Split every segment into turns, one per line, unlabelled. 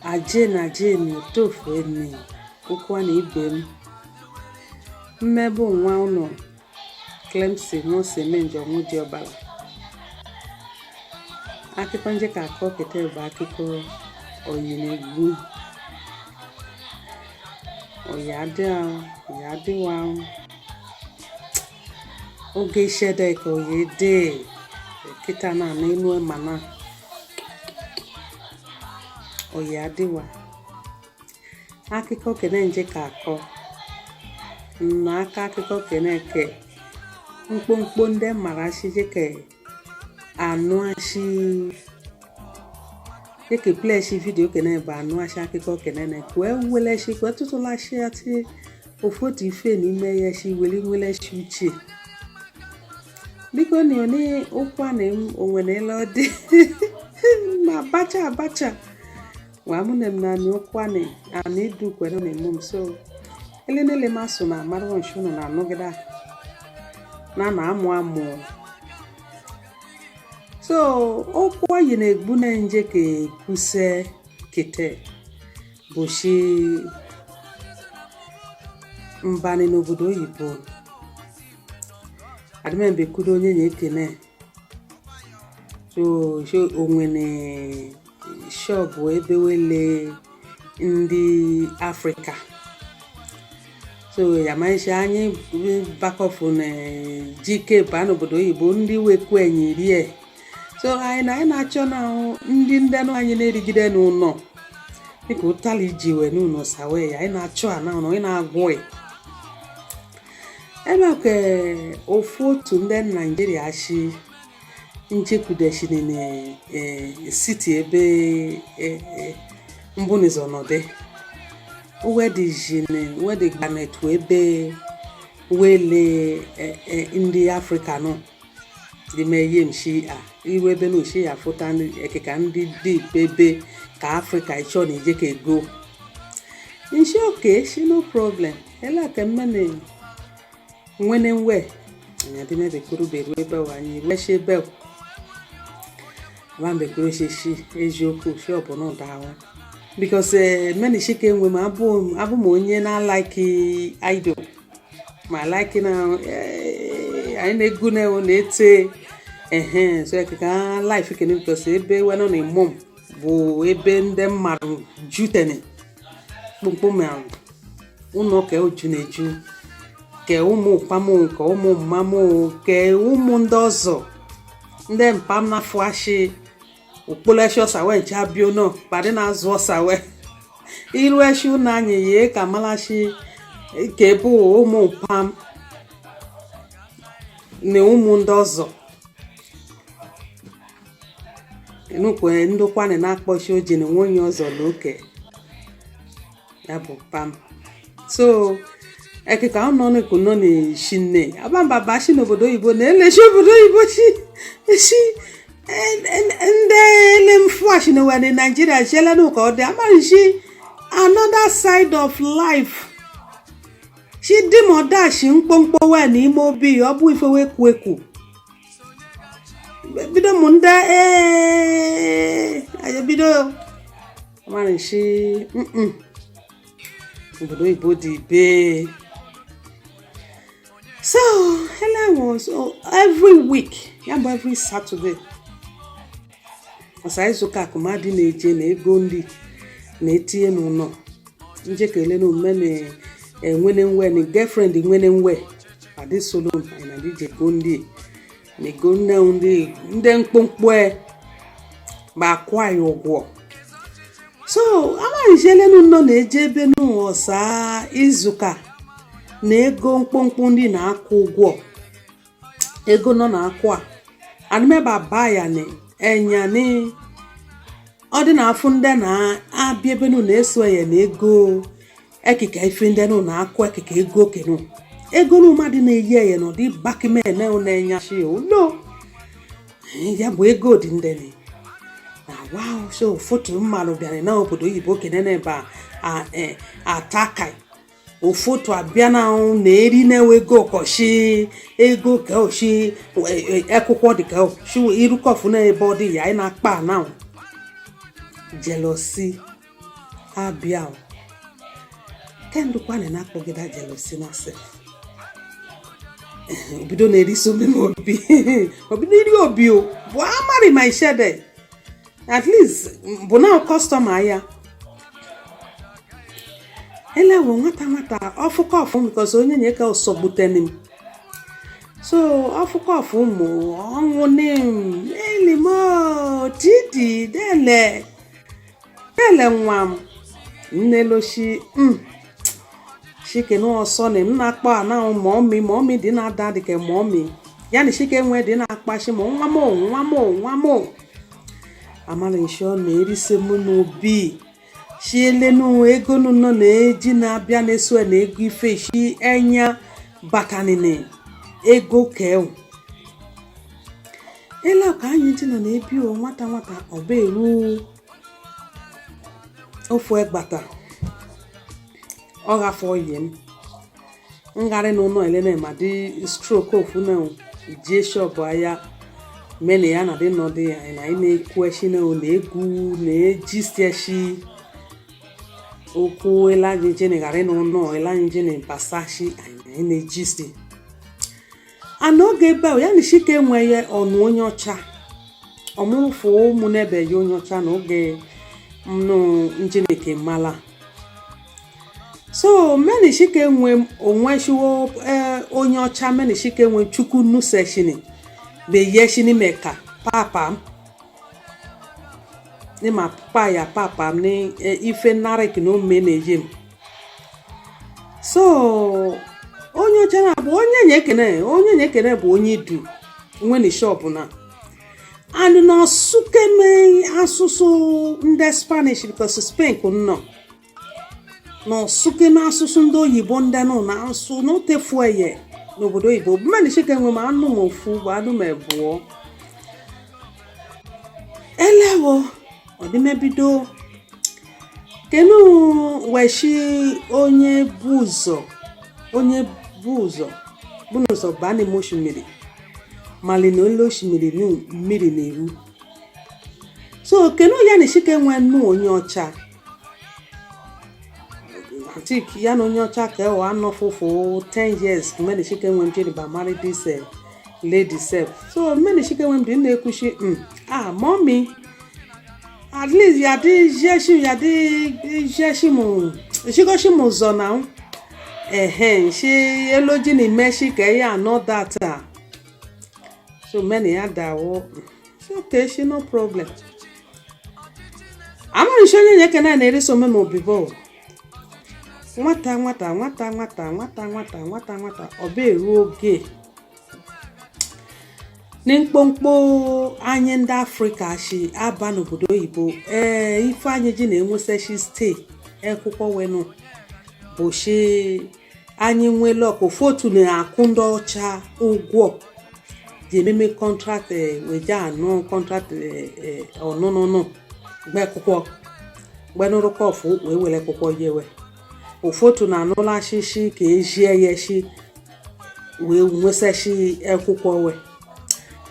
ajeni tofu ni ụkwa na ibe m mmebe nwa ụlọ Clemson n'osemenje ọnwụdị ọbara akụkọ nje ka akọ kete bụ akụkọ oyi na-egbu oyi adịwa oge ishede ka oyi dị kịta na n'elu mana oyi adịwa akụkọ kene nje ka akọ n'aka akụkọ kene ke mkpomkpo ndị mara shije ke anụ ashi eke pleshi video kene ba anụ ashi akụkọ kene na kwe wele shi kwe tutula shi ati ofotu ife n'ime ya shi wele shi uche biko ni oni ụkwa na onwere ele ọdị ma abacha wa mụ na m na ni ụkwa na ani du kwere na mum so elenele maso na marwa nshono na nogida na amụ so okwa yi na egbu na nje ke kuse kete boshi mbani n'obodo oyibo adịmembe kudo onye na-ekene so onwene shop ebe wele ndị Africa so ya maisha anyị bakofu na jike ba n'obodo oyibo ndị wekwenye rie so anyị na-achọ na ndị ndenụ anyị na-erigide n'ụlọ dịka ụtali ji we n'ụlọ sawe ya anyị na-achọ ana ụlọ anyị na-agwụ ebe ke ofu otu ndị Nigeria shi nchekwudeshi na city ebe mbunizonode wedi gbanetu ebe wele ndị Africa no di meye mshi iwe ebe no shi ya fota ekeka ndị dị bebe ka Africa icho na ije ka ego nshi okay shi no problem ela ke mmene nwene nwe anya dị mebe kuru beru ebe wanyi weshe ebe wambe kuru shi eziokwu shop no dawo because many shike nwe ma abụ m onye na like idol ma like na anyị na-egu na ete so ekeka life kene because ebe wano na mom bụ ebe ndị mmadụ jutene kpụmkpụm ahụ ụnọ ka oju na-eju ke ụmụ pamụ ke ụmụ mmamụ ke ụmụ ndị ọzọ ndị mpam na fwashi ukpolesho sawe jabio no pade na azụ sawe iru eshu na anyị ye ka malashi ke bụ ụmụ pam na ụmụ ndị ọzọ enukwe ndokwane na-akpọchi oji na nwonye ọzọ loke ya bụ pam so ekeka ọnọ n'eku nọ n'shinne abamba bashi n'obodo oyibo na eleshi obodo oyibo shi ndị lemfwashi na wene Nigeria jele no ka ode amari shi another side of life shi dimoda shi mkpomkpo we na ime obi ọ bụ ife wekwu bido munda ayo bido amari shi obodo oyibo dị be so every week every Saturday ọsa izuka akụmadị na-eje na ego ndị na-etinye n'ụlọ nje kele na omume na enwene nwe na girlfriend nwene nwe adị solo na dije go ndị na ego ndị mkpomkpo ma akwa ya ụgwọ so amaghịjele n'ụlọ na-eje ebe n'ọsa izuka na ego mkpomkpo ndị na-akwụ ụgwọ ego nọ na akwa anụmeba baya na enya ni ọ dị na afụ ndị na-abịa ebe nụ na-eso ya na ego ekike ife ndị nụ na-akụ ekike ego kenu ego nụ mmadụ na-eyi ya na ọdị bakime na-enya shi no ya bụ ego dị ndị na wow so foto mmadụ bịara na obodo oyibo kenene ba ataka ofoto abịa na eri na-ewe ego ọkọshi ego ka oshi ekwụkwọ dị ka irukofu na ebe ọ dị ya anyị na-akpa na jealousy abịa kendo kwana na-akpọgide jealousy na self obido na-eriso mmemme obi obido iri obi o bụ amari my shade at least bụ na customer ya elewo nwata ọfụkọfụ because onye nyeka osogbuteni so ọfụkọfụ ụmụ ọnwụ elimo tidi dele nwa m nneloshi shike no ọsọ na m na-akpọ ana mọmi dị na-ada dịka mọmi ya na shike nwe dị na-akpashi ma nwa m amara nsho na-erise m n'obi shielenu ego nọ na-eji na-abịa na-eso na ego ife shi enya batanine ego keu ele ka anyị ji nọ na-ebi nwata ọba eru ofu egbata ọ gafọ oyi m ngharị n'ụlọ elena ma dị stroke ofu na jie shop ya mene ya na dị nọdị ya na anyị na-ekwu eshi na egwu na-eji steshi okwu elajije gharị n'ụlọ elajije basashi anyị na-eji sti ana oge ebe a ya na shike enweghị ọnụ onye ọcha ọmụrụfụ ụmụ n'ebe ya onye ọcha na oge mnụ njeneke mala so meni shike enwe onwe shiwo onye ọcha meni shike enwe chukwu nuseshini be yeshini meka papa ni ma papa ni ife narek no menejem so onye ọcha na bụ onye nyekene bụ onye du nwere shop na and no sukeme asụsụ ndị Spanish because Spain kunno no sukeme asụsụ ndị oyibo ndị nọ na asụ no tefu eye n'obodo oyibo mmadụ shike nwe ma anụ m ofu bụ anụ m ebuo elewo ọdịmebido kenu weshi onye bụ ụzọ bani moshimiri malina ole oshimiri mmiri na-eru so kenu ya na shike nwe nnu onye ọcha antik ya na onye ọcha ka ọ anọfụfụ 10 years many shike nwe mjiri ba marry this lady self so many shike nwe mdi na-ekwushi mommy at least ya di jeshi mu shigoshi mu ụzọ na she eloji ni meshi ka ya no that so many ya dawo so okay she no problem amụrụ shonye nyeke na eri so memo bibo nwata ọba eru oge n'mkpomkpo anyị ndị Afrịka shi aba n'obodo oyibo ife anyị ji na-enweseshi stay ekwụkwọ wenu bụ shi anyị nwele ofu otu na-akwụ ndị ọcha ụgwọ ji ememe contract weje anụ contract ọnụnụnụ gbe akwụkwọ gbe nụrụkọ ofu wee were akwụkwọ yewe ofu otu na anụla shishi ka ejie yeshi wee nweseshi akwụkwọ we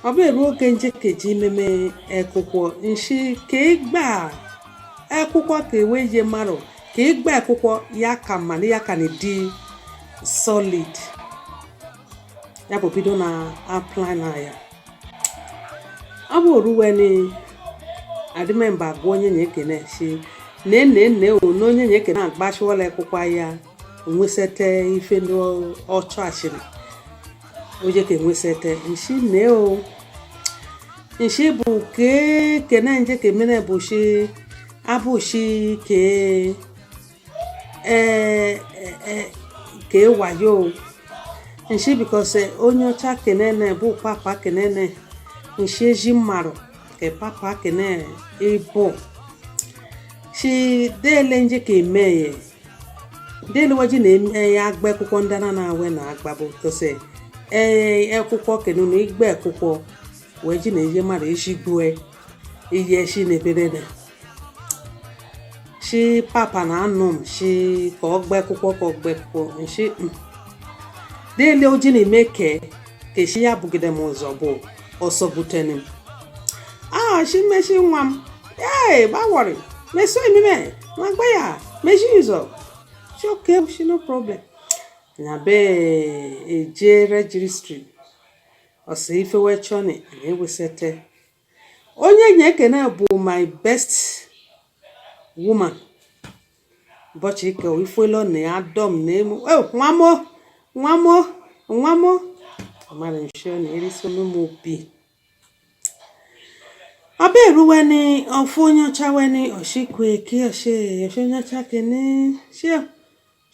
ọ bụ eru oge njekeji imeme akwụkwọ nshi ka ịgba akwụkwọ ka eweje marụ ka ịgba akwụkwọ ya ka mana ya ka na-edi solid ya bụ bido na apply na ya ọ bụ oruweni adịmemba gwa onye nyekene shi nne onye nyekene agbashiwala akwụkwọ ya nwesete ife ndị ọchọ ashiri oje ka nwesete nshi nshi bụ ke kene nje ke mene bụ shi abụ shi ke wayo nshi because onye ọcha kenene bụ papa kenene nshi eji mmarụ ke papa kene ebo shi dele nje ka emeye dele waji na-eme ya agba akwụkwọ ndị na-awe na agba bụ tose akwụkwọ kenu na igbe akwụkwọ wee ji na-eje mara eshigwe ihe shi na-ebere na shi papa na anụm shi ka ọ gba akwụkwọ nshi dele oji na-eme ke shi ya bugide m ụzọ bụ ọsọ butene shi meshi nwa m gbawari me so me me magbaya me jizo she okay she no problem na be eje registry o se ife we choni e wesete onye nye kene bụ my best woman but ike o ifuelo na adom na emu nwamo amara nsho na eriso mu bi aberuwe ni ofu onye ọcha weni oshikwe ki oshe onye ọcha kene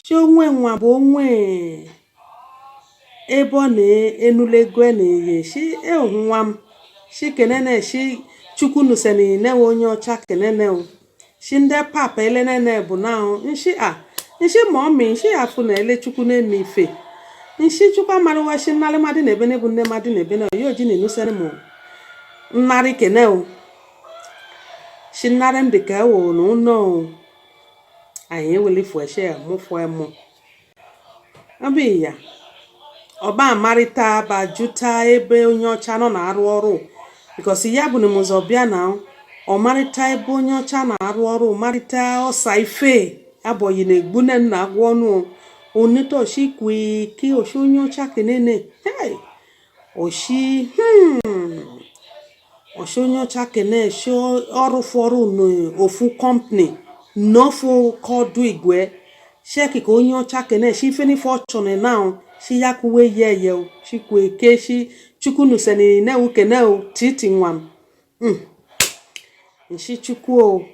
she onwe nwa bụ onwe ebo na enulegwe na ye shi nwa m shi kenene shi chukwu nuseni ne onye ọcha kenene o shi nde papa elenene bụ na nshi mommy nshi afu na ele chukwu na emife nshi chukwu amaruwa shi nnali madi na ebe ne bụ nne madi na ebe na yo ji ni nuseni mo nnari kene o shi nnari mbike o no no anyị weli fueshe mu fuemo abi ya ọba amarịta bajuta ebe onye ọcha nọ na-arụ ọrụ because ya bụ na mozobia na ọmarịta ebe onye ọcha na-arụ ọrụ marịta ọsa ife abọghị na egbune na agwọ ọnụ onito oshi kwi ki oshi onye ọcha kenene hey oshi onye ọcha kene shi ọrụ fọrụ n'ofu company n'ofu kọdụ igwe sheki ka onye ọcha kene shi ife n'ife ọchọrọ na shi ya kuwe ye shi kwe ke shi chukunu seni ne uke ne titi nwam shi chukwu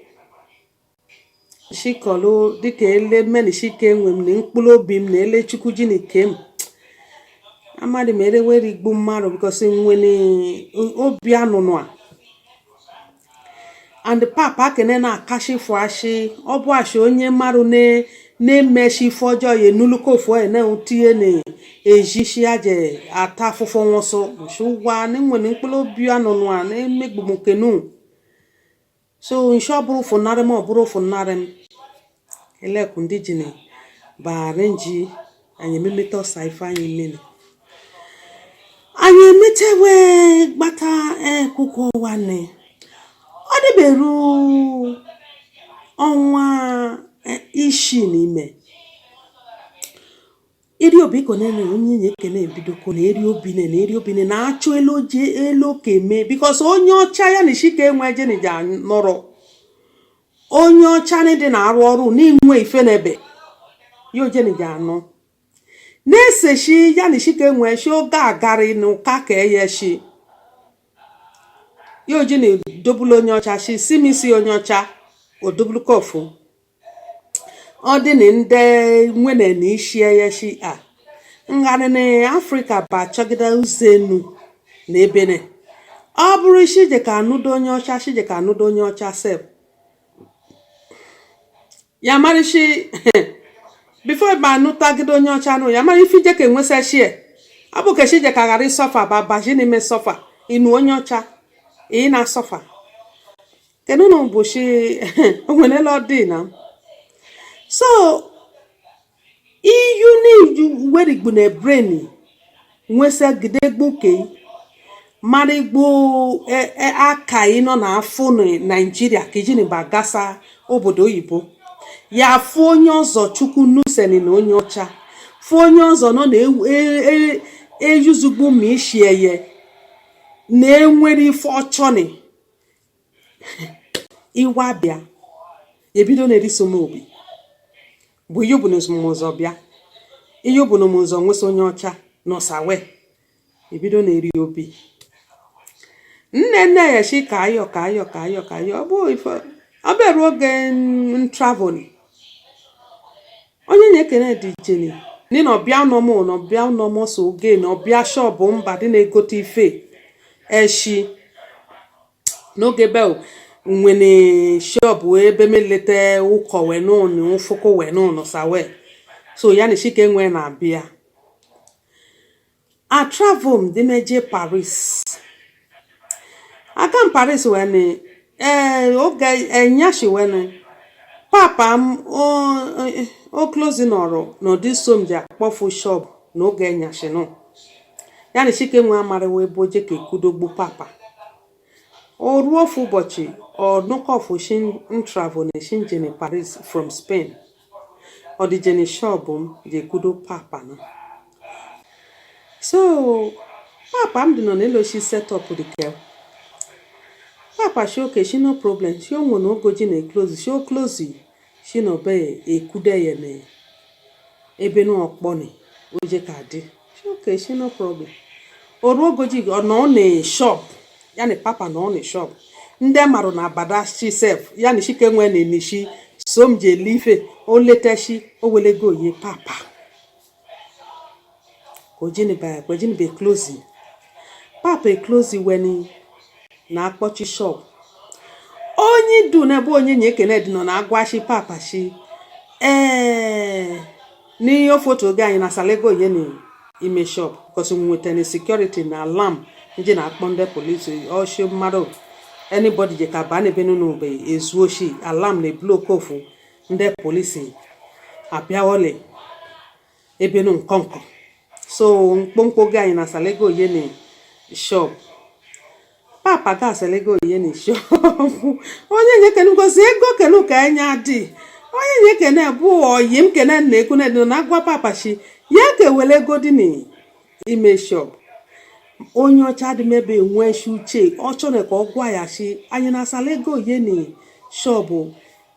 shi kolo dịka ele meni shi ke enwe m na mkpụrụ obi m na ele chukwu ji na ike m amadi mere were igbu mmadụ because nwere obi anụnụ a and papa kene na akashifu ashi ọbụ ashi onye mmadụ na-emeshi ife ọjọọ ya enulukofu ya na-etinye na ejishi aje ata afụfụ nwọsọ shụgwa na nwere mkpụrụ obi anụnụ a na-emegbu m kenu so nshi ọbụrụ funarị m ọbụrụ funarị m eleku ndị jini barenji anyị ememeta ọsa ife anyị mmiri anyị emetewe gbata kuko wane ọ dịberu ọnwa ishi n'ime eri obi ko nene onye nyekene ebidoko na eri obi na-achọ elu oke eme because onye ọcha ya na shike enwe je na nọrọ onye ọcha dị na-arụ ọrụ n'inwe ife n'ebe yo je na anọ na-ese shi ya na shike enwe shi oge agari n'ụka ka eye shi yo je na dobulu onye ọcha shi simisi onye ọcha odobulu kofu ọ dị na ndị nwene na ishi ya shi a ngharị na Afrịka ba chọgide uzenu na ebene ọ bụrụ isi je ka anụdo onye ọcha shi je ka anụdo onye ọcha sef ya mara shi before ba anụtagide onye ọcha nụ ya mara ife je ka enwesa shi ọ bụ ka shi je ka ghara ịsọfa ba ji n'ime sọfa inu onye ọcha ị na-asọfa kedu na bụ shi onwere lọdị na so you need where igbu na brain nwesa gidegbu ke mara igbo aka ino na afọ na Nigeria ka iji ni bagasa obodo oyibo ya afọ onye ọzọ chukwu nuseni na onye ọcha fụ onye ọzọ nọ na eyuzugbu ma ishi eye na enwere ife ọchọni iwa bịa ebido na eriso m obi bụ ihe bụ n'ụzọ bịa ihe bụ n'ụzọ nwesa onye ọcha n'ọsawe ebido na-eri obi nne ya shi ka ayọ ọ bụ ife ọ bịara oge travel onye na-ekene dị jeni ni na ọbịa nọmọ so oge na ọbịa shọpụ mba dị na-egote ife eshi n'oge bel nwene shop ebe melete ụkọ wenụ ụfụkọ wenụ sawe so ya na shike nwe na abịa a travel dị meje Paris aka m Paris wene oge enyashi wene papa m o close nọrọ no this some ja kpofu shop n'oge enyashi no ya na shike nwe amara we boje ke kudogbu papa o ruo ofu ụbọchị ọ nọkọfụ shi travel na shi nje Paris from Spain ọ dị jeni shop m je kudo papa na so papa m dị nọ n'elu shi set up the girl papa shi okay shi no problem shi onwe na ogoji na close shi o close shi no be ekude ye na ebe no okponi oje ka dị shi okay shi no problem o ruo ogoji ọ nọ na shop ya na papa nọ na shop ndị marụ na abada shi sef ya na shi ke nwe na enishi so m je life o leta shi o wele go ye papa ojini be closing papa e close when na akpọchi shop onye du na bụ onye nye kene dị nọ na agwashi papa shi n'ihe foto ga anyị na salego ye ni ime shop because we nwetene security na alarm nje na akpọ ndị police o shi mmadụ anybody je ka ba na ebe no be ezuo shi alarm na block off ndị police abịa ole ebe no nkonko so mkpomkpo ga anyị na salego ye ni shop papa ga salego ye ni shop onye nye kenu gosi ego kenu ka anya dị onye nye kene bụ oyi m kene na ekwu na agwa papa shi ya ke wele ego dị ni ime shop onye ọcha dị mebe nwe shi uche ọ chọrọ ka ọ gwa ya shi anyị na salego ye ni shop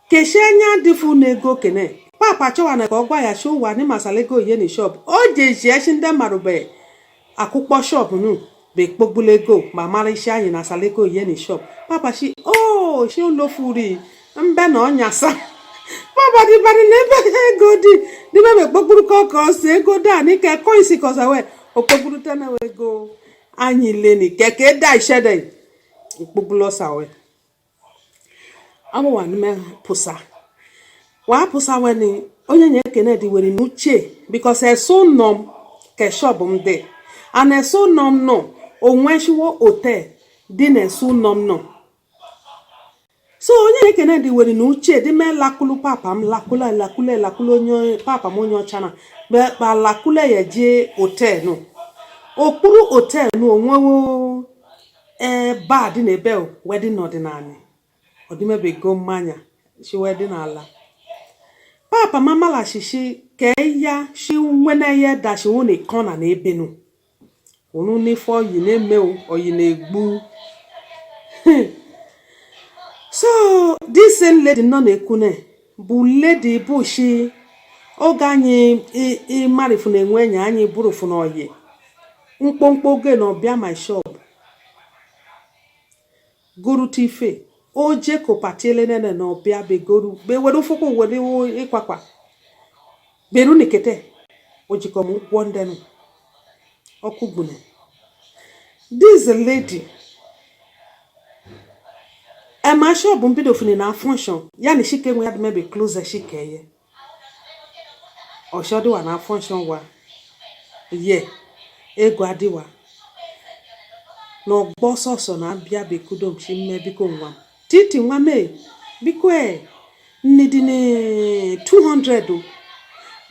keshi anya dịfu na ego kene papa chọwa na ka ọ gwa ya shi ụwa ni masalego ye ni shop o jeji eshi ndị marube akwụkwọ shop nu be kpogbulego ma mara isi anyị na salego ye ni shop papa shi oh shi ulofuri mbe na ọnyasa papa di bari na ebe ego di mebe kpogburu ka si ego da ni ke coins kosa we okpogburu tena we ego anyị leni keke da ishede kpogbulo sawe amu wan me pusa wa pusa we ni onye nye kene di were n'uche because eso nom ke shop m de and eso nom no onwe shiwo hotel di na eso nom no so onye kene di were n'uche di me lakulu papa m lakulu onye papa m onye ọcha na ba lakulu ye je hotel no okpuru hotel no onwewo bad na ebe wedding ordinary odimebe go mmanya shi wedding ala papa mama la shishi ke ya shi nwene ye da shi woni corner na ebe no onu ni fo yi na eme o yi na egbu so this lady no na ekune bu lady bu shi oga anyị marifu na enwe nya anyị burufu na oyi mkpomkpo oge na ọbịa my shop guru tife oje ko patele nene na ọbịa be goru be were fuku were ikwakwa beru nikete ojiko mu gwondenu okugbune this lady my shop mbido funi na function ya ni shike nwe ya maybe close shike ye o shodo wa na function wa ye ego adiwa no gbososo na bia be kudom shi mme biko nwa titi nwa me biko nnidi ni 200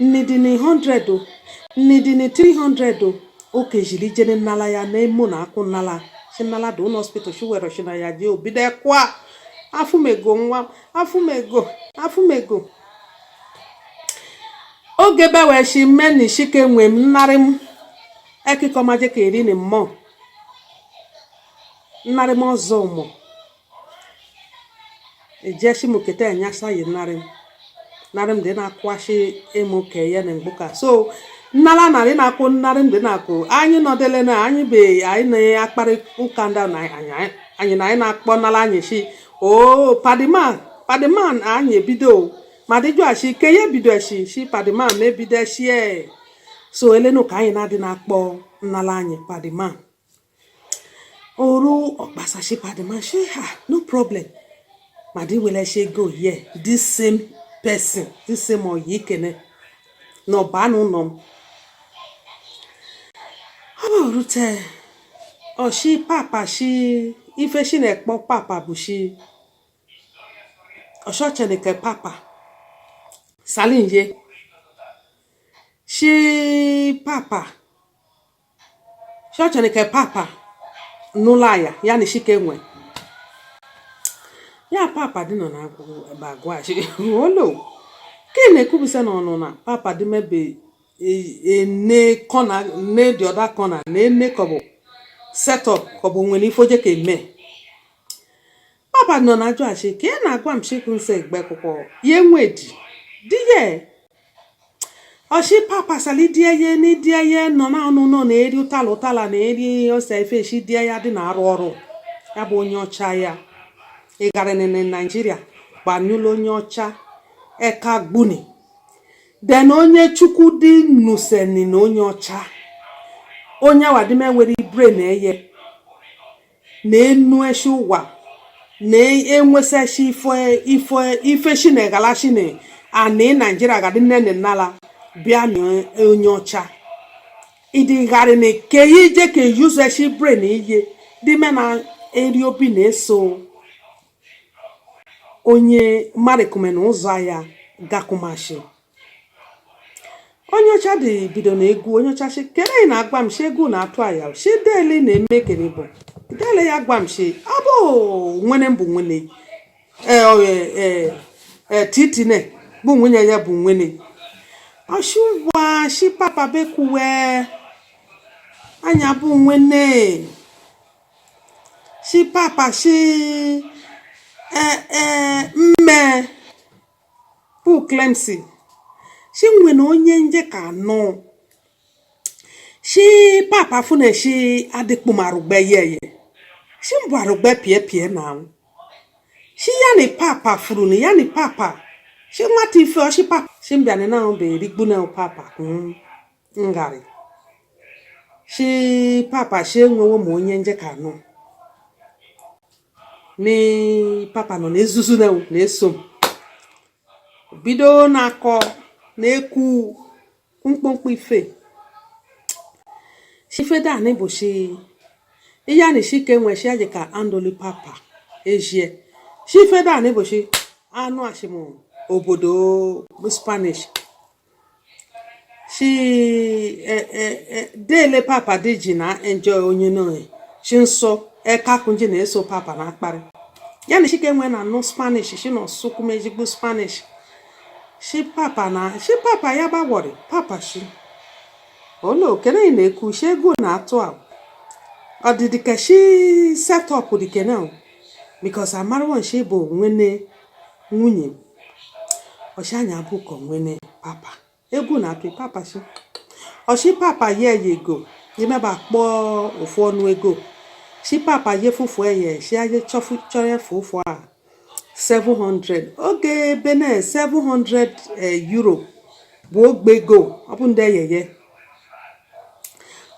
nnidi ni 100 nnidi ni 300 oke jili jene nala ya na emo na akụ nala shi nala do no hospital shi wero shi na ya je obide kwa afumego nwa afumego oge bewe shi meni shike nwe m nnarị m ekiko maje ka eri ni mmụọ nnarị m ọzọ ụmụ ejeshi m kete enyasa yi nnarị m dị na-akwasị emu ke ya na mgbuka so nnala narị na-akwụ nnarị m dị na-akwụ anyị nọdele na anyị be anyị na-akparị ụka ndị anyị na anyị na-akpọ nnala anyị shi oh padiman anyị ebido ma dịjụ ashi ke ya bido shi padiman mebido shi so elenu ka anyị na-adị na-akpọ nnala anyị padiman oru ọkpasashi padiman shi ha no problem ma di wele shi go here this same person this same oyi kene no banu nom rute o shi papa shi ife shi na-ekpọ papa bụ shi osochenike papa salinje shi papa osochenike papa nụla ya ni shike nwe ya papa dị nọ na bagwashi olo kene kubisa no na papa dị mebe ene corner ne the other corner na ene kobo set up kobo nwere ifoje ka eme papa nọ na ajụ ashi ke na agwa mshiku nse egbe kwụkwọ ye nwedi di ye oshi papa sali die ye ni die ye nọ na ọnụ nọ na eri ụtala na eri ose ife shi die ya dị na arụ ọrụ ya bụ onye ọcha ya ịgara na Nigeria gbanyụlụ onye ọcha eka gbuni den onye chukwu dị nuseni na onye ọcha onye wadime nwere brain eye na enu eshi ụwa na enwesashi ife shi na galashi na ani Nigeria ga dị nne nala bịa na onye ọcha ịdịgharị na ke ije ke use shi brain iye dị me na eri obi na-eso onye marikume na ụzọ ya gakumashi onye ọcha dị bido na egwu onye ọcha shi kere na agwa m shi egwu na atụ aya shi dele na eme kere bụ dele ya agwa m shi abụ nwene mbụ nwene titine bụ nwunye ya bụ nwene ọshụwa shi papa bekuwe anya bụ nwene shi papa shi mme bụ Clemson shi nwere onye nje ka nọ shi papa fune shi adịkpụmarụgbe yeye shi mbụ arụgbe pie na shi ya ni papa furu ni ya ni papa shi nwata ife ọ shi papa shi mbịanị na be rigbu na papa ngari shi papa shi enwewo ma onye nje ka nọ ni papa nọ na-ezuzu na-eso bido na-akọ na-ekwu mkpọmkpọ ife shifeda ni bụ shi iya ni shi ke nwe shi aje ka andoli papa ejie shifeda ni bụ shi anụ ashimu obodo Spanish shi dele papa dị ji na enjoy onye no shi nso eka kunji na-eso papa na akparị ya ni shi ke nwe na no Spanish shi no sukume jigbo Spanish shi papa ya gbawori papa shi olo kene na-ekwu shi ego na-atụ a ọdịdị ka shi set up dị kene because amarwo shi bụ nwene nwunye oshi anya bụ ko nwene papa ego na-atụ papa shi oshi papa ye ego imeba kpọ ofu ọnụ ego shi papa ye fufu eye shi aye chọrọ fufu a 700 oge bene 700 euro bụ ogbego ọ bụ ndị yeye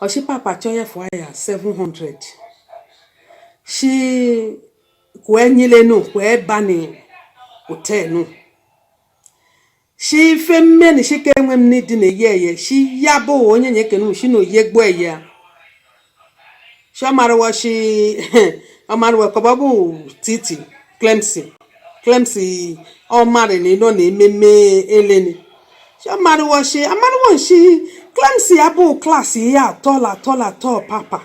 oshi papa chọrọ fufu ya 700 shi kwe nyilenu kwe bani hotelu shi femme ni shi kenwe m ni dị na yeye shi yabo onye nyekenu shi no yegbo eye shi amarwa shi amarwa ko babu titi Clemson ọmarị na ino na ememe eleni shi amarwa shi Clemson abụ klasi ya atọ papa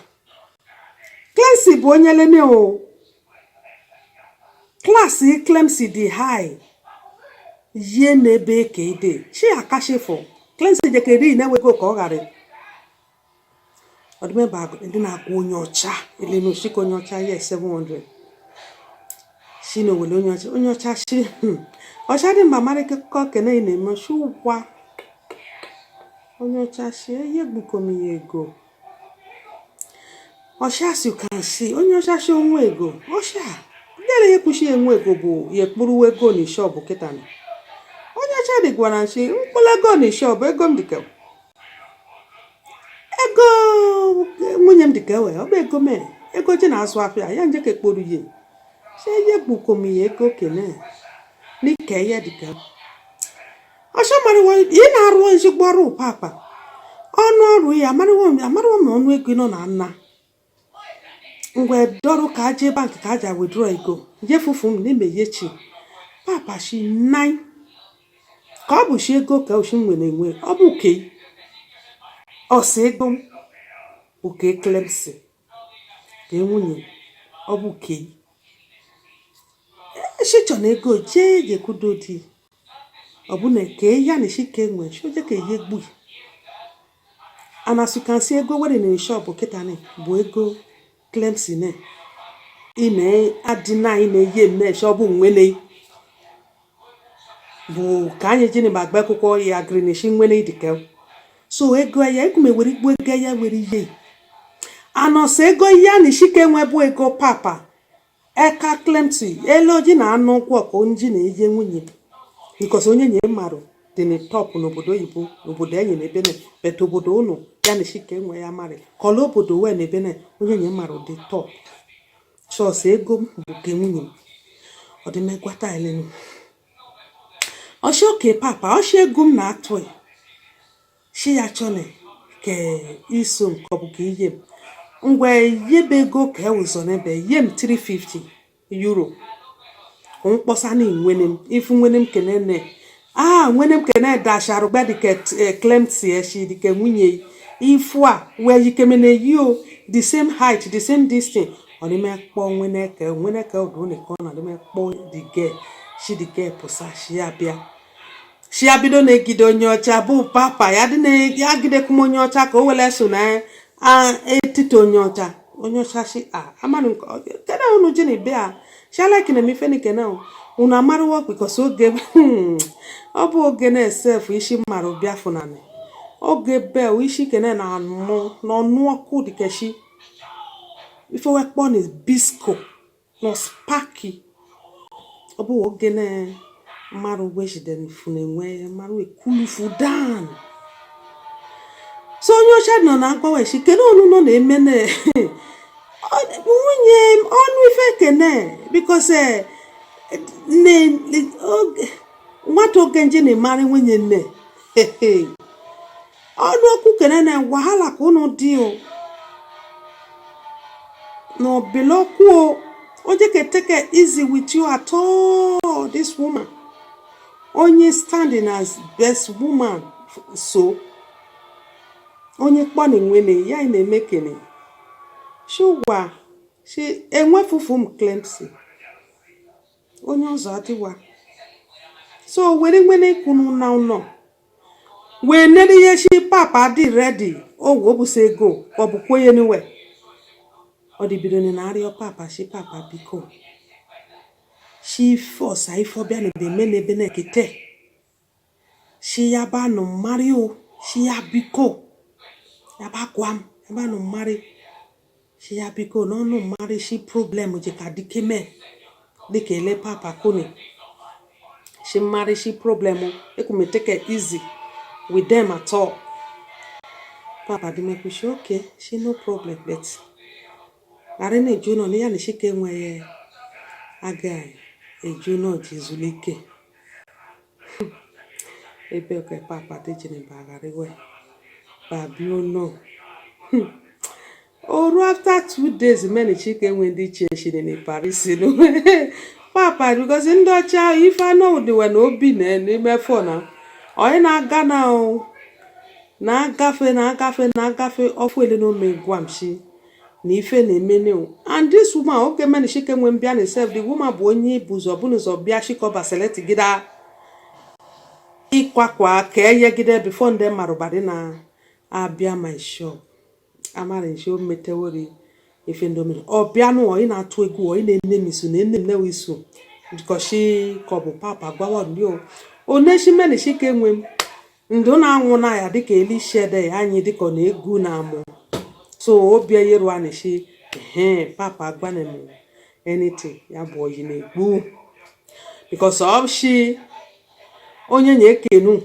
Clemson bụ onye lene o klasi Clemson dị high ye n'ebe ka ide shi akashifo Clemson jekeri na-ewego ka ọ ghara ọdụmeba ndị na-akwụ onye ọcha elenu shi ka onye ọcha ye 700 shi no wele onye ọcha shi ọcha dị mma mara kekọ kene na-eme shi ụkwa onye ọcha shi ye gbukom ya ego ọcha si kan si onye ọcha shi onwe ego ọcha dere ye kwushi enwe ego bụ ye kpụrụ ego ni shop kitana onye ọcha dị gwara shi mkpụrụ ego ni shop ego m dịka ego nwunye m dịka ewe ọ bụ ego me ego ji na-azụ afịa ya nje ka kpụrụ ye shi ye gbukom ya ego kene n'ike ya dịka ọcha marịwa ị na-arụ ezigbo ọrụ papa ọnụ ọrụ ya amarịwa ma ọnụ ego nọ na nna ngwe dọrọ ka aje bank ka aja withdraw ego je fufu m n'ime yechi papa shi 9 ka ọ bụ shi ego ka o shi nwere enwe ọ bụ ke ọsị ego oke Clemson ka nwunye ọ bụ ke shicho na ego je gekudo di obuna ke ya ni shike nwe shoje ke ye gbu. And as you can see, ego where in the shop oketani bu ego Clemson ne. Ine adina ine ye me shop nwele. Bu kanye jini bagbe kuko ya greenish nwele idike. So ego ya ekume weri gbu ego ya weri ye. Anose ego ya ni shike nwe bu ego papa. Eka Clemson eloji na anu kwa ko nji na ye nwunye. Because onye nye maru dị na top n'obodo oyibo n'obodo enyi na ebe na bet obodo unu ya na shike nwe ya mari kọla obodo we na ebe na onye nye maru dị top chọọsị ego m bụ ke nwunye m ọ dị megwata elenu ọsị oke papa ọsị ego m na-atụ shi ya chọne ke iso nke ọ bụ ka ihe m ngwe yebe ego ka ewụzọ n'ebe ye m 350 euro mkpọsa na nwene m ifu nwene m kenene nwene m kene dasharu gba dike Clemson eshi dike nwunye ifu a we yikemene you the same height the same distance oni me kpo nwene ke odo ne ko na me kpo the girl she the girl posa shi abido na egido nyocha bu papa ya dị na ya gide kuma nyocha ka o wele so na etito nyocha shi amanu kena unu jini bia shala kina mi feni kena una maru work because oge obu oge na self ishi maru bia funani oge be ishi kena na no nuoku dikeshi ifo we pon is bisco no sparky obu oge na maru we jiden funenwe maru ekulufu dan so nyocha no na agbawe shi kena onu no na emene nwunye onu ife kene because nwata ogenje na mari nwunye nne onu okwu kene na wahala ka unu di o no beloku oje ke take it easy with you at all this woman onye standing as best woman so onye kponi nwene ya ina emekene shuwa she enwefufu m Clemson onye ọzọ adịwa so were nwene kunu na uno we nere ye shi papa dị ready owo obusa ego obukwo ye niwe odibido ni na arịọ papa shi papa biko shi force ifo bia na be mene be na kete shi ya ba no mario shi ya biko ya ba kwam ya ba no mari shi ya biko no mari shi problem je ka dikeme dike ele papa kuni she marry she problem ekume take it easy with them at all papa di me push okay she no problem but arene juno ni ya ni shike nwe aga ejuno jizulike ebe oke papa de jini bagari we babi ono Oru after 2 days many chicken when they change in Paris no papa because in Docha if I know the when obi na n'ime phone onye na-aga na o na-agafe ofu ele no me gwamshi na ife na-emene o and this woman okay many chicken when bia na self the woman bụ onye buzo bụ n'ụzọ bia shikoba select gida ikwakwa ka eyegide before ndị marubadi na abia my shop amara nshi o metewori ife ndomiri obianu o ina atu egu o ina enemisu na enemne wisu because she kobu papa gbawa ndi o neshi meni shike enwem ndu na anwu na ya dika eli shede anyi dika na egu na amu so obi yeru anishi papa gbane me anything ya bo yi na egu because of she onye nye kenu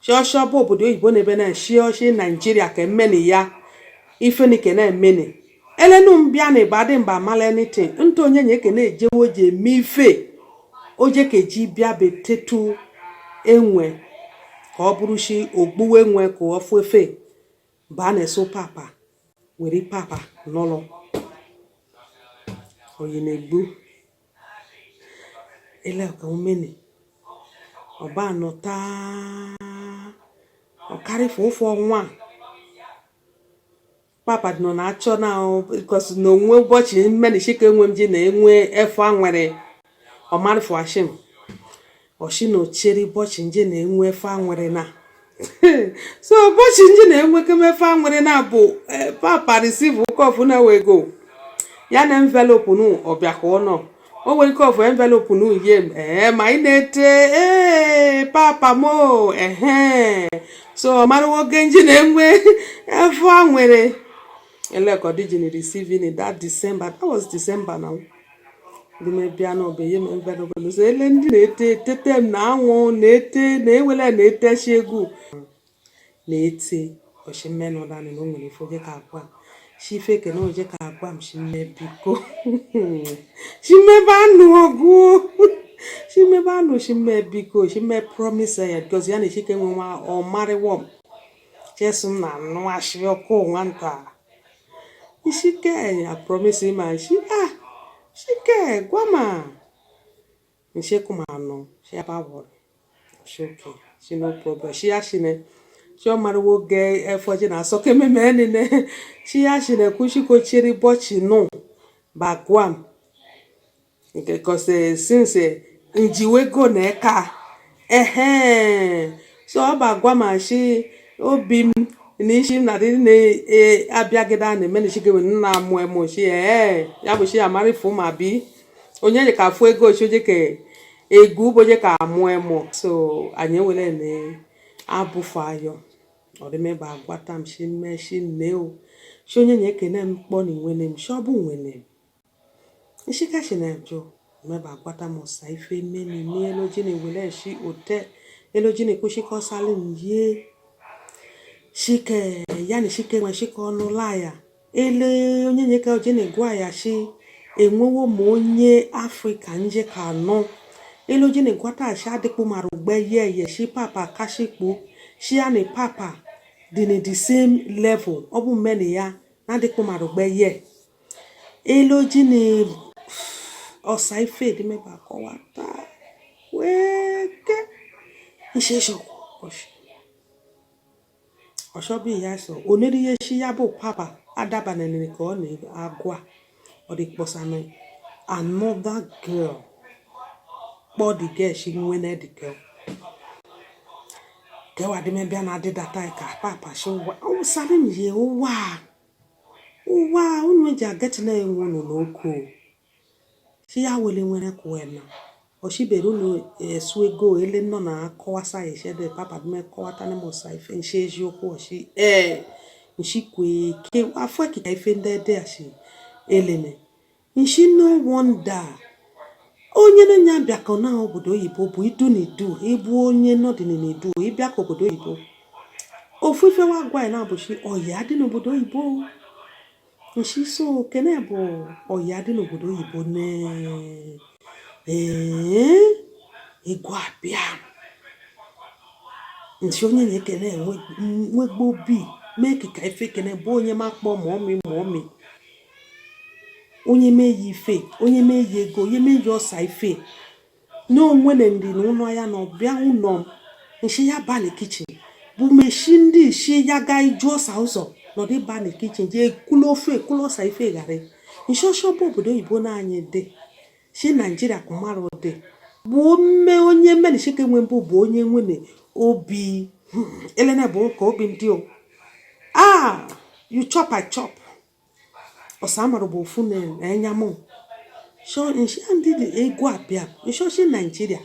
shosho bo obodo oyibo na ebe na shi Nigeria ka meni ya ife ni kene mene elenu mbia na ibade mba mala anything nto onye nye kene ejewo je mife oje keji bia betetu enwe ka oburu shi ogbuwe enwe ka ofu efe ba na so papa weri papa nolo oyi na egbu ele ka umene oba nota o carry for nwa papa no na achọ na because no nwe ụbọchị mmeni shike enwe m ji na enwe efo anwere ọmarị fụ ashim oshino cheri bochi nje na-enwe fa nwere na so bochi nje na-enwe kemefa nwere na bụ papa receive ụkọfụ na wego ya na envelope nu ọbịa ka ọ nọ o nwere kọfụ envelope nu yem ma ị na-ete papa mo so ọmarị nwoke nje na-enwe efa nwere eleko dijini receiving in that December. That was December now. The me piano be yem envelope no say ele ndị na-ete tetem na anwụ na-ete na ewele na-ete shegu na-ete oshimeno dani no nwere foje ka akwa shi fake no je ka akwa m shi mebiko shi meba nu ogu shi meba nu shi mebiko shi me promise ya because ya na shi ke nwa o marry wom jesu na no ashi oko nwanta ishike I promise him and she shike gwama she come no she about worry she okay she no problem she ashine she mara wo ge efoje na so ke meme ni ne she ashine kushi ko chiri bochi no bagwam because since njiwe go na eka so bagwama she obi nishi na dị na abịagida na eme nishi gewe nna amụ emo shi ya bụ shi amari fu ma bi onye je ka fu ego shi oje ke egu boje ka amụ emo so anyị wele ne abụfa ayo ọ dị meba agwata m shi mme shi nne o shi onye nye kene m kpọ ni nwene m shi ọ bụ nwene m shi ka shi na jo meba agwata m ọsa ife meni ni eloji na wele shi ote eloji na kushi ko sali nje shike yani shike nwa shike ọnụ laya ele onye nyeka oje na-egwa ya shi enwewo ma onye Africa nje ka no ele oje na-egwata ashi adịkpu mara ugbe ye shi papa kashikpo shi ani papa dị na the same level ọ bụ mmeni ya na adịkpu mara ugbe ye ele oje na ọsa ife dị meba kọwata weke nshesho oshi Oshobi yaso oneri yeshi yabo papa adaba nene ka ọ na-agwa ọ dị kposano another girl body girl she nwene the girl kewa dị mebia na dị data ka papa shi wa sari m ye ụwa unu ji ageti na enwe unu n'oko shi ya wele nwere kwena oshibere unu esu ego ele nọ na akọwasa yeshede papa dị me kọwata na mo sa ife nshi eziokwu oshi nshi kwe ke afọ ekika ife ndị de ashi eleme nshi no wonder onye na-nya bịa ka na obodo oyibo bụ idu na idu ịbụ onye nọdị na idu ịbịa ka obodo oyibo ofufe wa gwa na abụchi oya dị n'obodo oyibo nshi so kene bụ oya dị n'obodo oyibo ne igwa bịa nshi onye na-ekene nwegbo bi mee ka ife kene bụ onye makpọ mọmị onye meyi ife onye meyi ego onye meyi ọsa ife n'onwe na ndị n'ụlọ ya na ọbịa ụlọ nshi ya ba na kitchen bụ meshi ndị ishi ya ga iju ọsa ụzọ nọdụ ba na kitchen je ekulo ofe ekulo ọsa ife ghara nshi ọshọbụ obodo oyibo na anyị dị shi Nigeria kumara dị bụ mme onye mmeni shike nwe mbụ bụ onye nwene obi elena bụ ka obi ndị o you chop I chop osamaro bụ ofu na enyamo so nshi ndị dị ego abịa nshi shi Nigeria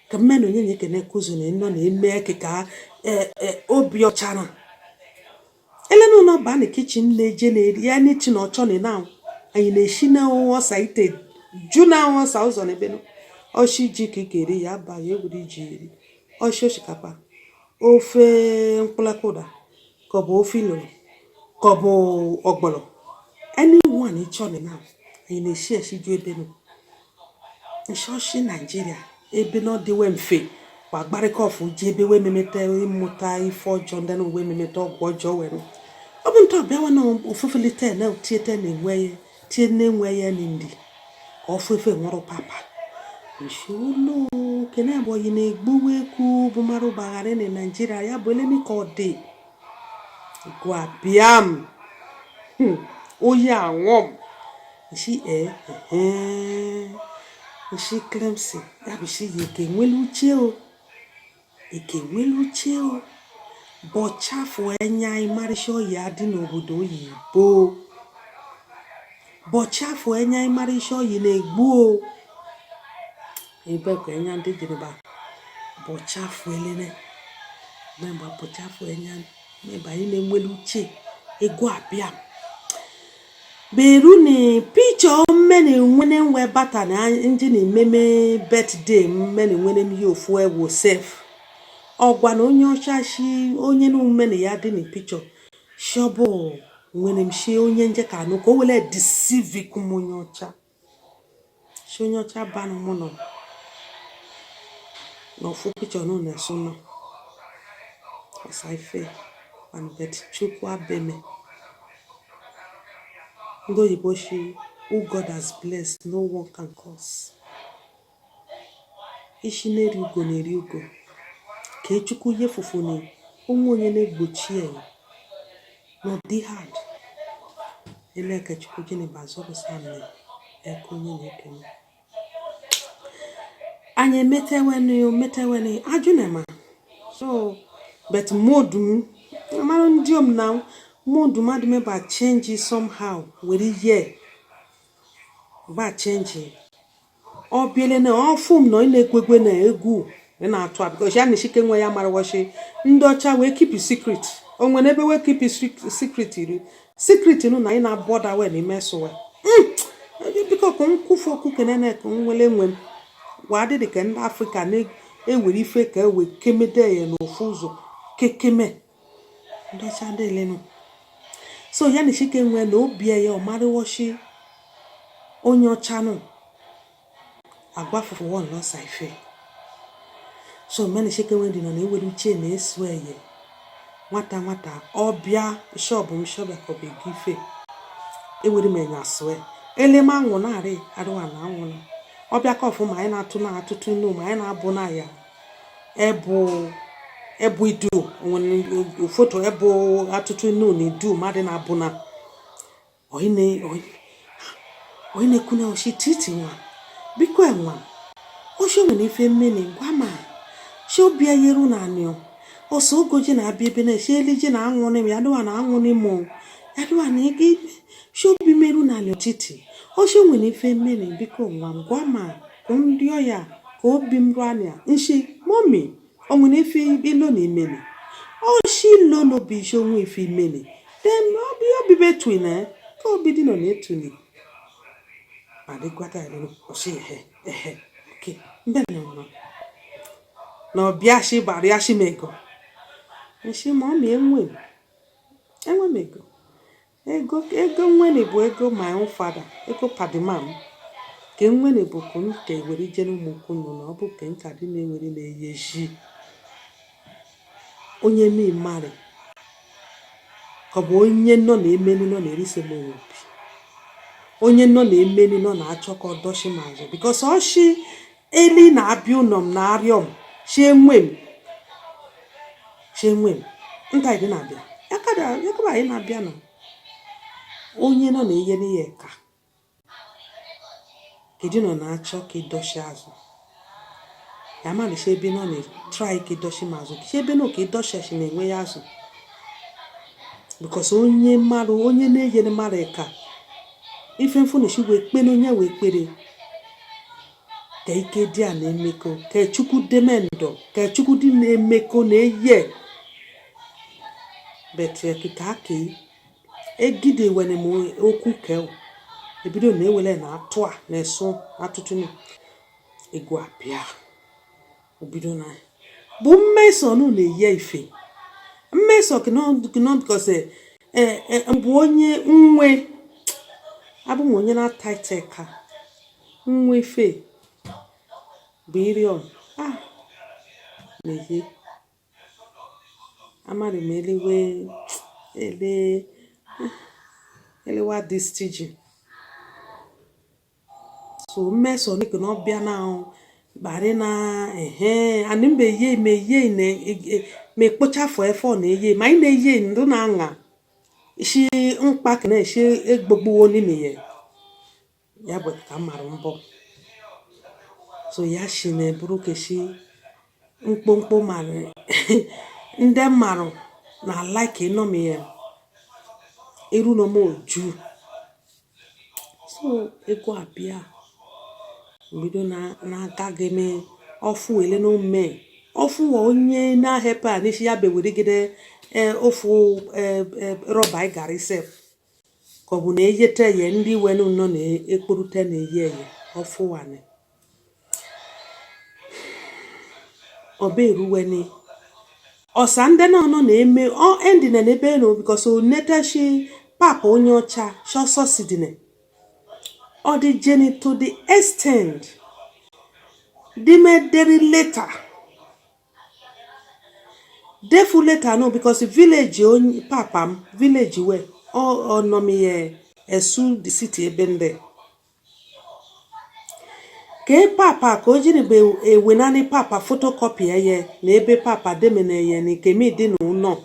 ka mmeni onye nyeke na kuzu na nọ na eme ka obi ọchana elena ụlọ ba na kitchen na-eje na eri ya n'ichi na ọchọ na anyị na-eshi na ọsa ite juna ọsa ụzọ n'ebe no oshi ji kikeri ya ba ya egwuri ji eri oshi oshikapa ofe mkpụlakoda ka ọ bụ ofe ilolo ka ọ bụ ọgbọlọ anyone ịchọ na anyị na-eshi ju ebe no nshi Nigeria ebe no dịwe mfe gbagbarịka ọfụ ji ebe we memete ịmụta ife ọjọọ ndị na we memete ọgwụ ọjọọ were ọ bụ ntọ bịawa na ofufilite na tiete na-enwe tie na-enwe ya n'indi ofefe nwụrụ papa nshi ụlọ kene abụghị na-egbuwe ekwu bụ mara ụbaghara na Nigeria ya bụ eleni ka ọ dị gwa bịam oyi anwụm nshi She claims that she can well chill. It can well chill. But chafu enya imarisho yadi no budo yibo. But chafu enya imarisho yine gbuo. Ibe ko enya ndi jiniba. But chafu elene. Memba but chafu enya. Memba ine mwelu che. Ego abia. Beru ni picture many winning we bata na engine meme birthday many winning you for wo safe. Ogwa na onye ocha shi onye na many ya dị ni picture. Shobo winning shi onye nje ka no ko wele deceive ku onye ocha. Shi onye ocha ba no mo no fu picture no na so no. Asai fe and bet chukwu abeme. Ndo yiboshi, who God has blessed, no one can curse. Ishine riugo ne riugo. Ke chukwu ye fufuni, onye na-egbochi ya. No di hard. Ele ke chukwu jini bazobo samne. Eko onye na-ekene. Anye meteweni, ajunema. So, but modum, amaron diom now. Modu madme ba change somehow with ye ba change obiele na ofum no ile gwegwe na egu na atu because ya nishike nwe ya mara washi ndocha we keep secret onwe na ebe we keep secret iri secret no na ina border we na meso we because kon kufu oku kenene kon wele nwe wa dị ka ndị Africa na ewere ife ka we kemede ya no fuzo kekeme ndocha ndele no. So yani shike nwe na obi ya o mari woshi onye ocha no agbafufu won lo saife. So many shike nwe di no na ewelu che na esu eye nwata obia shop ko be gife ewere menya swe elema anwo na ari aduwa na anwo no obia ka ofu ma anyị na-atụ na atụtụ inu ma anyị na-abụ na ya ebu idu when photo ebo atutu no ni do made na abuna oine kuna oshi titi nwa biko enwa o sho me ni fe meni gwama sho bia yeru na anio o so goji na abia ebe na she elije na anwo ne ya do na anwo ne mo ya do na igi sho bi meru na anio titi o sho me ni fe meni biko nwa gwama ndio ya ko bi mru ania nshi mommy onwere ife ilo na imeni o shi lo no bi jo nwe ife imeni then obi between ka obi di no na etuni ade kwata ilo o shi okay mbe no bia shi bari ashi mego nshi mommy enwe mego ego nwe ne bu ego my own father ego padimam ke nwe ne bu kun ke weri jenu mu kun no obu ke nka di na eweri na eyeji onye mi mare ko bo onye no na emeni no na erise mo obi onye no na emeni no na achoko doshi mazo because o shi eli na abi unom na ariom shi enwem nta ide na abia yakaba anyị na abia no onye no na eye ni yeka kedi no na acho ke doshi azu yama le shebe no na try ke doshi mazo shebe no ke doshi shi na enwe yazu because onye maro onye na eye ni mareka ife mfu na shi we pe no nya we pere ke ike dia na emeko ke chukwu demendo ke chukwu di na emeko na eye betre kitaki egide wene mo oku ke ebido na ewele na atwa na eso atutu ni egu apia obido na bu mmeso no na eye ife mmeso kino because mbu onye nwe abu onye na taiteka nwe ife birion nehe amari meliwe elewa distige so mmeso ni kino bia na bare na animbe ye ne me kpochafo efo na eye ma ina eye ndu na anga ishi npak na ishi egbogbo oni me ye ya bụ ka marụ mbọ so ya shi na buru keshi mkpomkpo mara ndị mara na like no me iru no mo ju so ego abia bido na agage me ofu ele no me ofu onye na help ani shi ya be were gide ofu roba igari sef ko bu na eyete ye ndị wenu no na ekporute na eye ofu wane oberu weni osande no no na eme o endi na ebe no because o netashi papa onye ocha shoso sidine or the journey to the extent they made very later defu later no because the village on papa village where or no me esu the city ebende ke papa ko jiri be ewenani papa photocopy eye na ebe papa demene eye ni kemi di no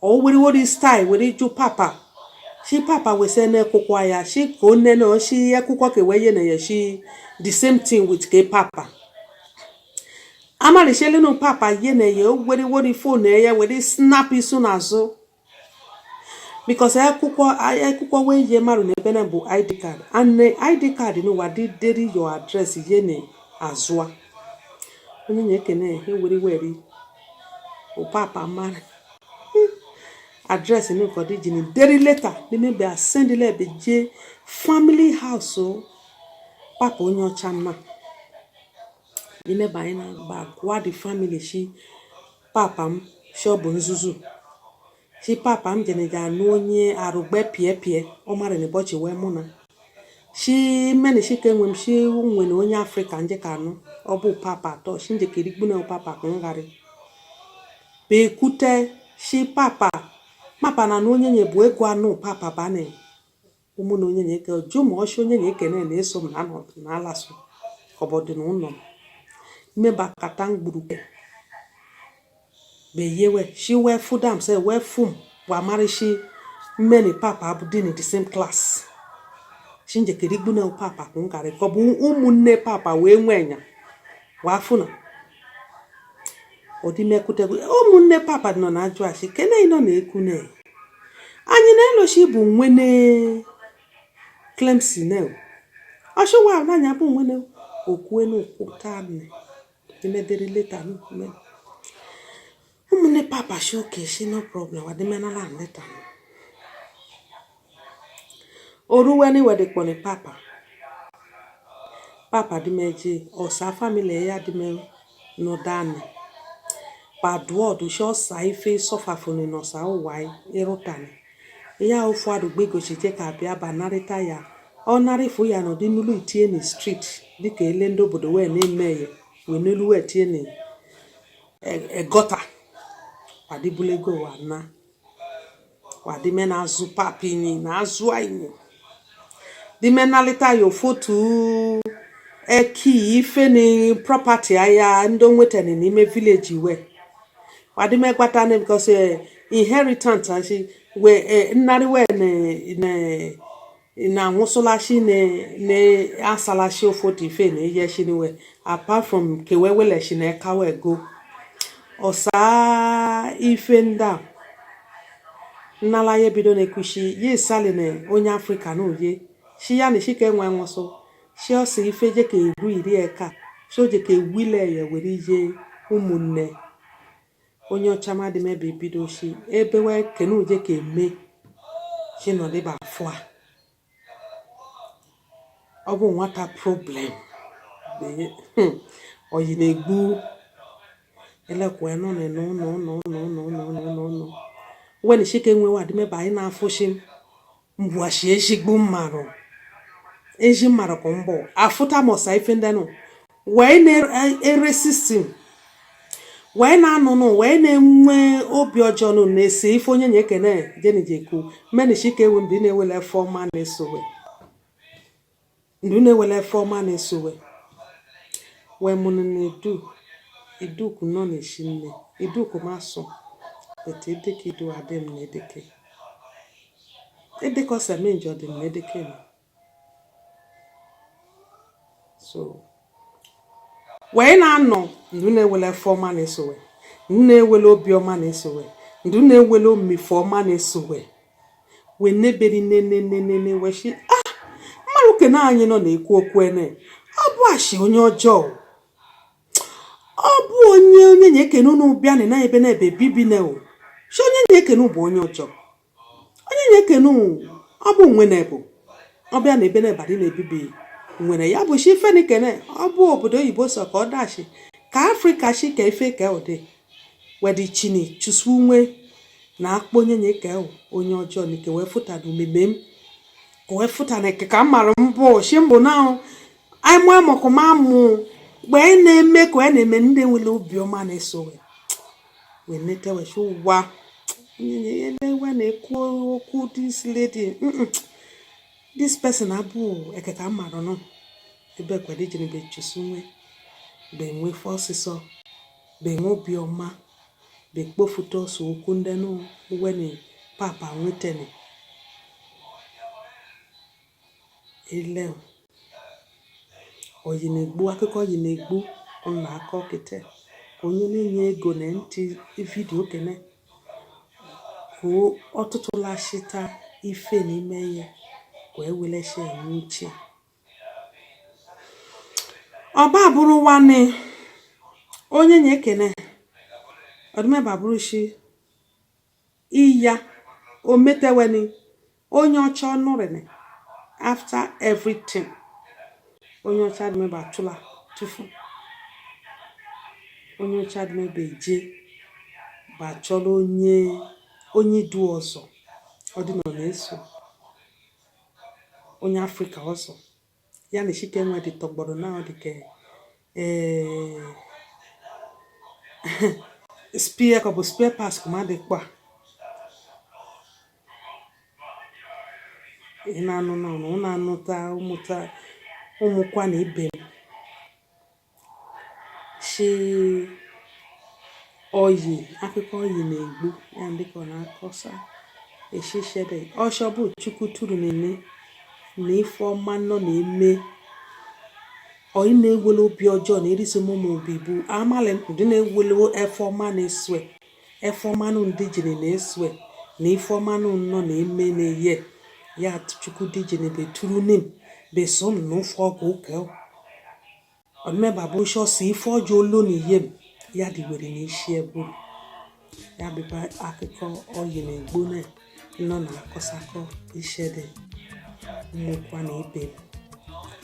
o wori style wori ju papa shi papa we say na kokwa ya shi ko ne no shi ekukwo ke weye na ye shi the same thing with ke papa amali shele no papa ye na ye wori phone eye wori snap isu nazo because ekukwo we ye maru na ebe na bu ID card and ID card no wadi deri your address ye ne azwa onye nyekene he wori o papa mara address ni for the jini deri later ni me be send le be je family house o papa onye ocha na ni me ba ina ba kwa the family shi papa m shop nzuzu shi papa m jene ja nu onye arugbe pie o mara ni bochi we mu na shi meni shi kenwe m shi unwe na onye Africa nje kanu obu papa to shi nje kirigbu na papa ngari be kute shi papa na onye nye bu ego anu papa bane umu na onye nye ke jumo osho onye nye ke na eso m na no na alaso obodo na unno me ba katang buruke be yewe shi we fudam say we fum wa mari shi many papa abudi in the same class shinje kirigbu na papa ngare ko bu umu nne papa we nwenya wa funa odi mekute umu nne papa no na aju ashi kene ino na ekune anyi na elo shi bu nwene Clemson ne asho wa na nya bu nwene okwe no okutane imedere later no umune papa show ke shi no problem wa de menala later oruwe ni we de pone papa di meji o sa family ya di me no dane padwo do show sai fe suffer fun no sa o wai erotane ya ofu adugbe go se je ka bia banarita ya onari fu ya no di nulu itie ni street dika ele ndo bodo we na emeye we nulu we tie ni gota adibulego wa na wa di me na azu papi ni na azu aini di me na leta yo foto eki ife ni property aya ndo nwete ni n'ime village we wa di me gbata ni because inheritance ashi we nnari we na nwosolashi ne asalashi ofoti ife na ye shi ni we apart from ke we wele shi na ka we go osa ife nda nala ye bido na kushi ye sali ne onye Africa no ye shi ya ni shi ke nwa nwoso shi o si ife je ke iru iri eka so je ke wile ye were je umunne onye ochama de me bido shi ebe we ke no je ke me shi no de ba fwa obu nwata problem be oyi na egbu elekwe no when she came we de me ba ina afushim mbua shi ejigbu maro eji maro ko mbo afuta mo sa ife ndenu we na system we na no we na enwe obi ojo no na ese ife onye nye kene je ni jeku meni shi ke we mbi na ewele forma na esowe ndu na ewele forma na esowe we munu ni idu ku no na shinne idu ku maso but edeke idu adem na edeke ose menjo dem na edeke no so wee na-anọ ndụ na-ewele efe ọma na-esowe, ndụ na-ewele obi ọma na-esowe, ndụ na-ewele omife ọma na-esowe wee neberi nene weshi mmadụ kene anyị nọ na-ekwu okwu ene ọ bụ ashi onye ọjọọ, ọ bụ onye na-ekene unu bịa na ebe na-ebe bibi na o shi onye na-ekene bụ onye ọjọọ, onye na-ekene ọ bụ nwene bụ ọ bịa na ebe na-ebe dị na-ebibi nwere ya bụ shi fenikene ọ bụ obodo oyibo so ka ọ dashi ka Afrịka shi ka ife ka ụdị wedi chini chusu nwe na akpọ onye na-eke onye ọjọọ n'ike wee fụta n'omime m wee fụta na eke ka m mara mbụ shi mbụ na anyị mụ amụkụ m amụ mgbe anyị na-eme ka anyị na-eme ndị nwere obiọma na-eso wee nete weshi ụwa elewe na-ekwu okwu this lady this person abụ eke ka m mara nọ ebe kwede jiri be chusu nwe be nwefe ọsịsọ be nwe obiọma be kpofuta ọsọ okwu ndị n'uwe papa nwetene ele oyi na-egbu akụkọ oyi na-egbu ọ na-akọ kete onye na-enye ego na ntị vidiyo kene ka ọtụtụ lashita ife n'ime ihe wee weleshi enwe uche ọba bụrụ nwanne onye na-ekene ọdụmeba bụrụ shi iya o meteweni onye ọcha ọnụrịnị after everything onye ọcha ọdụmeba chụla tufu onye ọcha ọdụmeba eje bachọrọ onye du ọzọ ọdịnọ na-eso onye Afrịka ọzọ ya na shike nwe dị tọgbọrọ na ọ dị ke spear ka bụ spear pass kuma dịkwa ị na-anụ n'ọnụ ụ na-anụta ụmụkwa na ibe shi oyi akụkọ oyi na-egbu ya dịka ọ na-akọsa eshishede ọshọ bụ chukwu tụrụ na-eme na ife ọma nọ na-eme oyi na-ewele obi ọjọọ na erisi mụmụ obi bụ amali ndị na-ewele efe ọma na-eswe efe ọma nụ ndị jiri na-eswe na ife ọma nụ nọ na-eme na-eye ya chukwu dị jiri beturu nim beso na ofe ọgwụ ụka ọdụmeba bụ shọsi ife ọjọọ olo na ihe m ya dịwere n'isi egburu ya bịba akụkọ oyi na-egbu na nọ na-akọsakọ ishede mmụkwa na ibe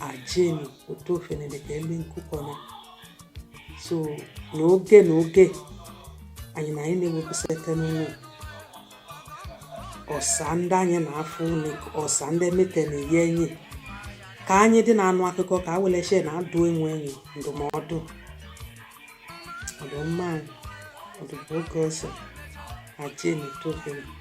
ajeni otu ofenede ka ele nkụkọna so n'oge anyị na anyị na-ewepụsịta n'ụlọ ọsa ndị anyị na-afụ ọsa ndị emete na-eyi enyi ka anyị dị na-anụ akụkọ ka a weleche na-adụ enwe enyi ndụmọdụ ọdụmma ọdụbụ oge ọzọ ajeni otu ofenede